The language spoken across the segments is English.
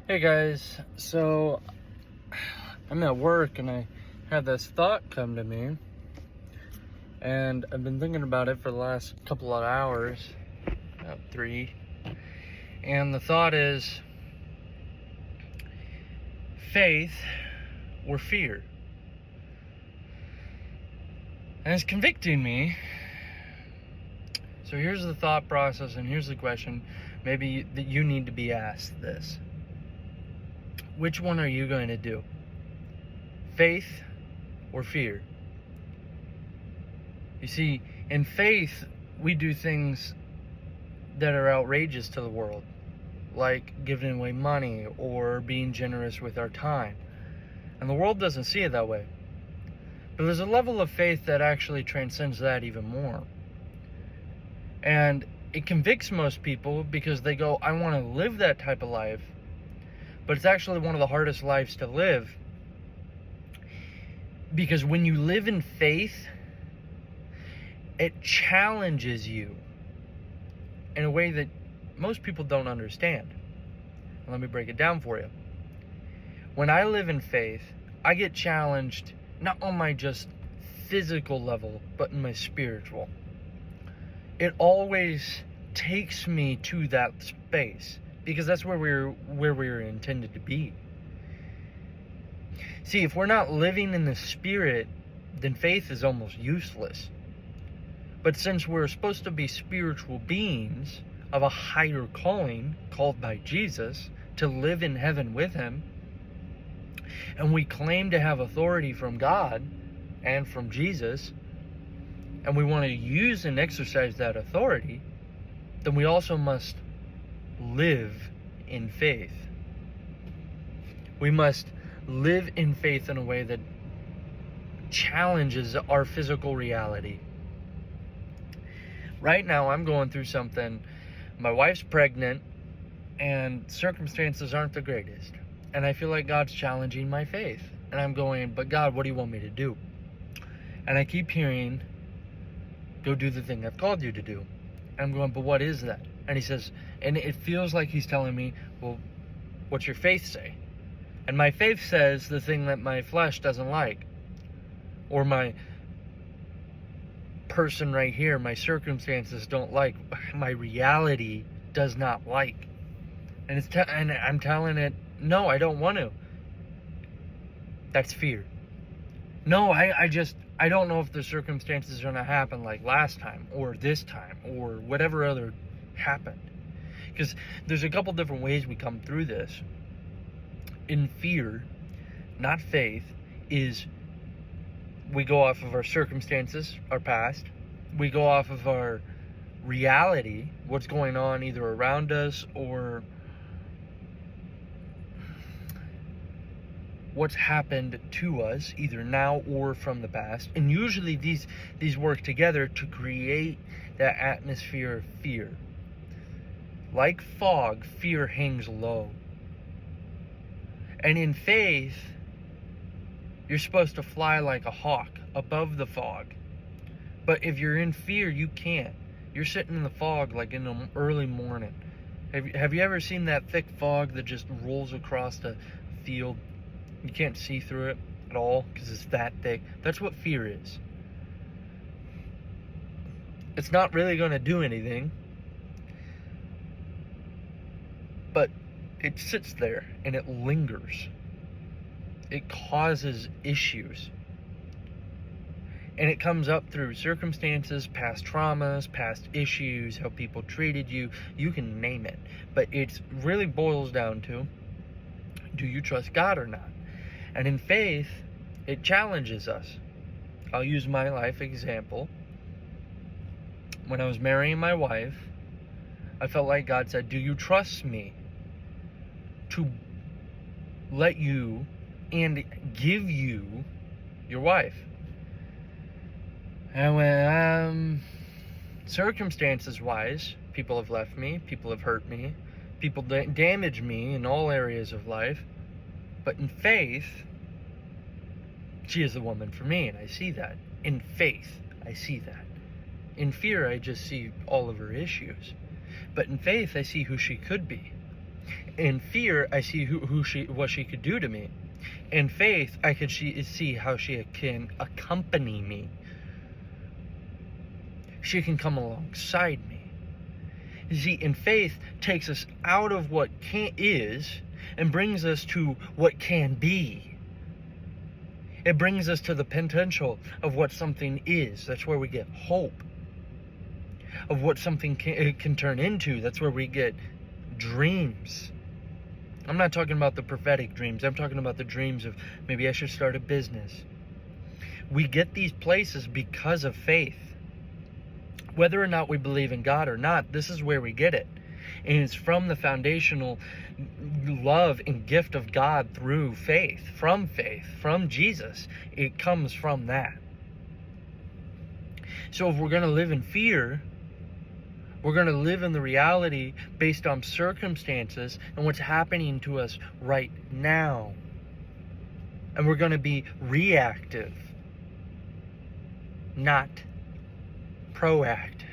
Hey guys, so I'm at work and I had this thought come to me, and I've been thinking about it for the last couple of hours, about 3. And the thought is faith or fear. And it's convicting me. So here's the thought process, and here's the question maybe that you need to be asked this. Which one are you going to do? Faith or fear? You see, in faith, we do things that are outrageous to the world, like giving away money or being generous with our time. And the world doesn't see it that way. But there's a level of faith that actually transcends that even more. And it convicts most people because they go, I want to live that type of life, but it's actually one of the hardest lives to live. Because when you live in faith, it challenges you in a way that most people don't understand. Let me break it down for you. When I live in faith, I get challenged not on my just physical level, but in my spiritual. It always takes me to that space because that's where we're intended to be. See, if we're not living in the spirit, then faith is almost useless. But since we're supposed to be spiritual beings of a higher calling called by Jesus to live in heaven with him, and we claim to have authority from God and from Jesus, and we want to use and exercise that authority, then we also must live in faith. We must live in faith in a way that challenges our physical reality. Right now, I'm going through something. My wife's pregnant, and circumstances aren't the greatest. And I feel like God's challenging my faith. And I'm going, but God, what do you want me to do? And I keep hearing, go do the thing I've called you to do. And I'm going, but what is that? And he says, and it feels like he's telling me, well, what's your faith say? And my faith says the thing that my flesh doesn't like. Or my person right here, my circumstances don't like. My reality does not like. And and I'm telling it, no, I don't want to. That's fear. No, I don't know if the circumstances are going to happen like last time or this time or whatever other happened. Because there's a couple different ways we come through this. In fear, not faith, is we go off of our circumstances, our past. We go off of our reality, what's going on either around us or what's happened to us, either now or from the past. And usually these work together to create that atmosphere of fear. Like fog, fear hangs low. And in faith, you're supposed to fly like a hawk above the fog. But if you're in fear, you can't. You're sitting in the fog like in the early morning. Have you ever seen that thick fog that just rolls across the field? You can't see through it at all because it's that thick. That's what fear is. It's not really going to do anything, but it sits there and it lingers. It causes issues. And it comes up through circumstances, past traumas, past issues, how people treated you. You can name it. But it really boils down to, do you trust God or not? And in faith, it challenges us. I'll use my life example. When I was marrying my wife, I felt like God said, do you trust me to let you and give you your wife? And when circumstances wise, people have left me, people have hurt me, people damage me in all areas of life. But in faith, she is the woman for me, and I see that. In faith, I see that. In fear, I just see all of her issues. But in faith, I see who she could be. In fear, I see what she could do to me. In faith, I could see how she can accompany me. She can come alongside me. You see, in faith takes us out of what is and brings us to what can be. It brings us to the potential of what something is. That's where we get hope. Of what something can turn into. That's where we get dreams. I'm not talking about the prophetic dreams. I'm talking about the dreams of maybe I should start a business. We get these places because of faith. Whether or not we believe in God or not, this is where we get it. And it's from the foundational love and gift of God through faith, from Jesus. It comes from that. So if we're going to live in fear, we're going to live in the reality based on circumstances and what's happening to us right now. And we're going to be reactive, not proactive.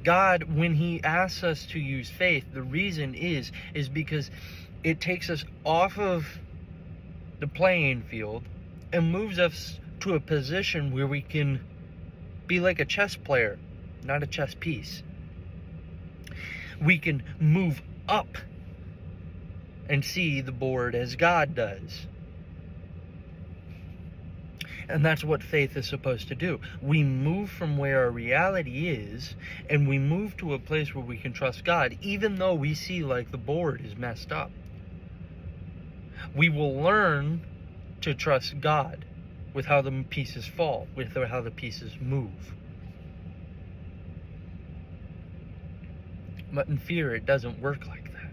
God, when He asks us to use faith, the reason is because it takes us off of the playing field and moves us to a position where we can be like a chess player, not a chess piece. We can move up and see the board as God does. And that's what faith is supposed to do. We move from where our reality is, and we move to a place where we can trust God, even though we see like the board is messed up. We will learn to trust God with how the pieces fall, with how the pieces move. But in fear, it doesn't work like that.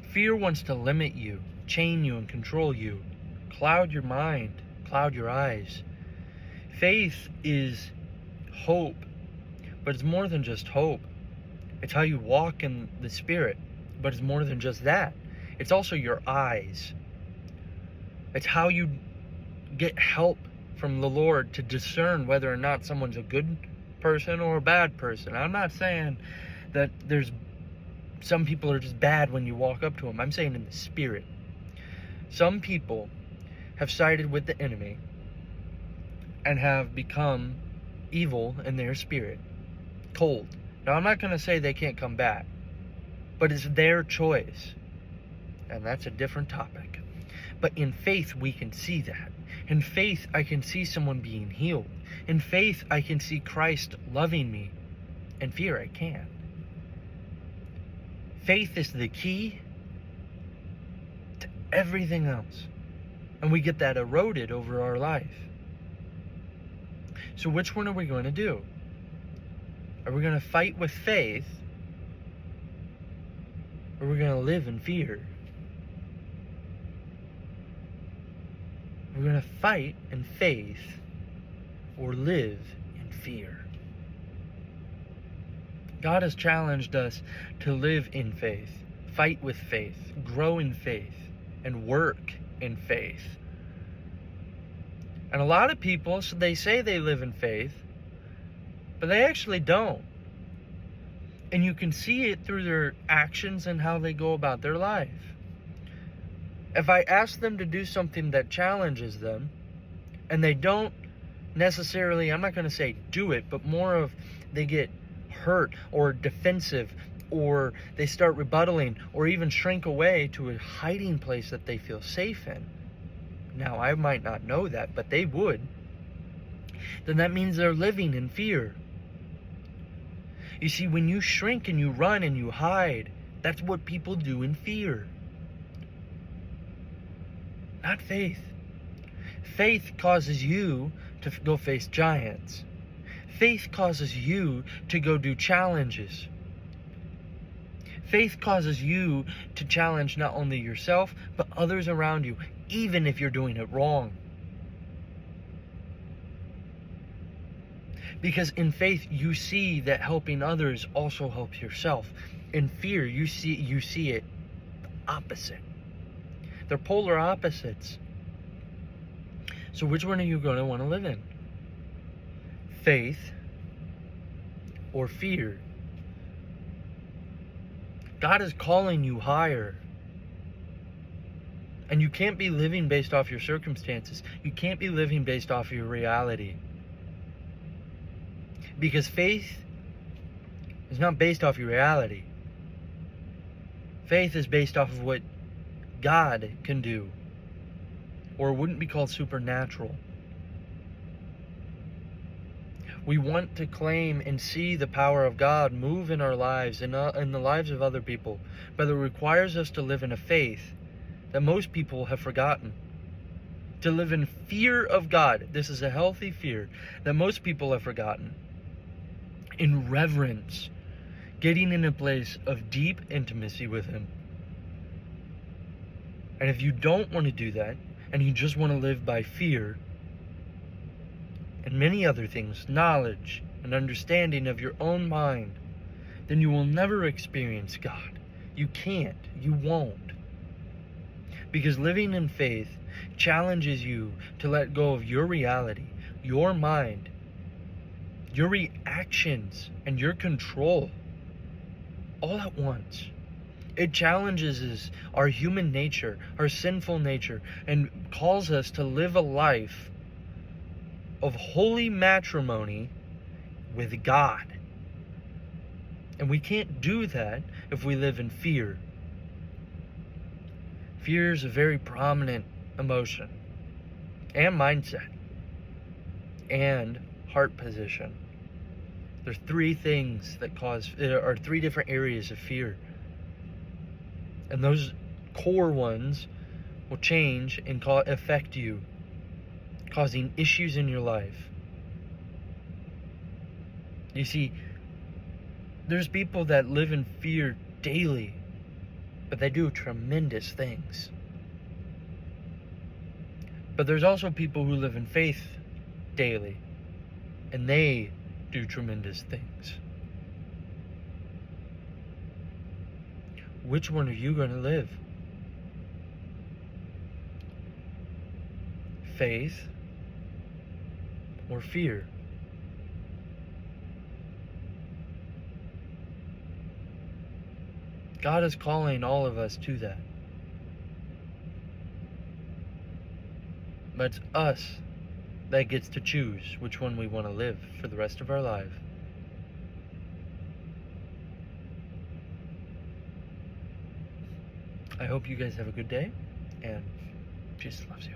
Fear wants to limit you, chain you, and control you. Cloud your mind, cloud your eyes. Faith is hope, but it's more than just hope. It's how you walk in the Spirit, but it's more than just that. It's also your eyes. It's how you get help from the Lord to discern whether or not someone's a good person or a bad person. I'm not saying that some people are just bad when you walk up to them. I'm saying in the Spirit. Some people have sided with the enemy and have become evil in their spirit, cold. Now, I'm not going to say they can't come back, but it's their choice, and that's a different topic. But in faith, we can see that. In faith, I can see someone being healed. In faith, I can see Christ loving me. In fear, I can't. Faith is the key to everything else. And we get that eroded over our life. So which one are we going to do? Are we going to fight with faith? Or are we going to live in fear? We're going to fight in faith or live in fear. God has challenged us to live in faith, fight with faith, grow in faith, and work in faith. And a lot of people, so they say they live in faith, but they actually don't. And you can see it through their actions and how they go about their life. If I ask them to do something that challenges them, and they don't necessarily, I'm not going to say do it, but more of they get hurt or defensive, or they start rebuttaling, or even shrink away to a hiding place that they feel safe in. Now, I might not know that, but they would. Then that means they're living in fear. You see, when you shrink and you run and you hide, that's what people do in fear. Not faith. Faith causes you to go face giants. Faith causes you to go do challenges. Faith causes you to challenge not only yourself, but others around you, even if you're doing it wrong. Because in faith, you see that helping others also helps yourself. In fear, you see it opposite. They're polar opposites. So which one are you going to want to live in? Faith or fear? God is calling you higher. And you can't be living based off your circumstances. You can't be living based off your reality. Because faith is not based off your reality. Faith is based off of what God can do. Or it wouldn't be called supernatural. We want to claim and see the power of God move in our lives and in the lives of other people. But it requires us to live in a faith that most people have forgotten. To live in fear of God. This is a healthy fear that most people have forgotten. In reverence. Getting in a place of deep intimacy with Him. And if you don't want to do that, and you just want to live by fear, and many other things, knowledge and understanding of your own mind, then you will never experience God. You can't. You won't. Because living in faith challenges you to let go of your reality, your mind, your reactions, and your control all at once. It challenges our human nature, our sinful nature, and calls us to live a life of holy matrimony with God. And we can't do that if we live in fear. Fear is a very prominent emotion and mindset and heart position. There's three things that are three different areas of fear. And those core ones will change and affect you, causing issues in your life. You see, there's people that live in fear daily, but they do tremendous things. But there's also people who live in faith daily, and they do tremendous things. Which one are you going to live? Faith or fear? God is calling all of us to that. But it's us that gets to choose which one we want to live for the rest of our life. I hope you guys have a good day, and Jesus loves you.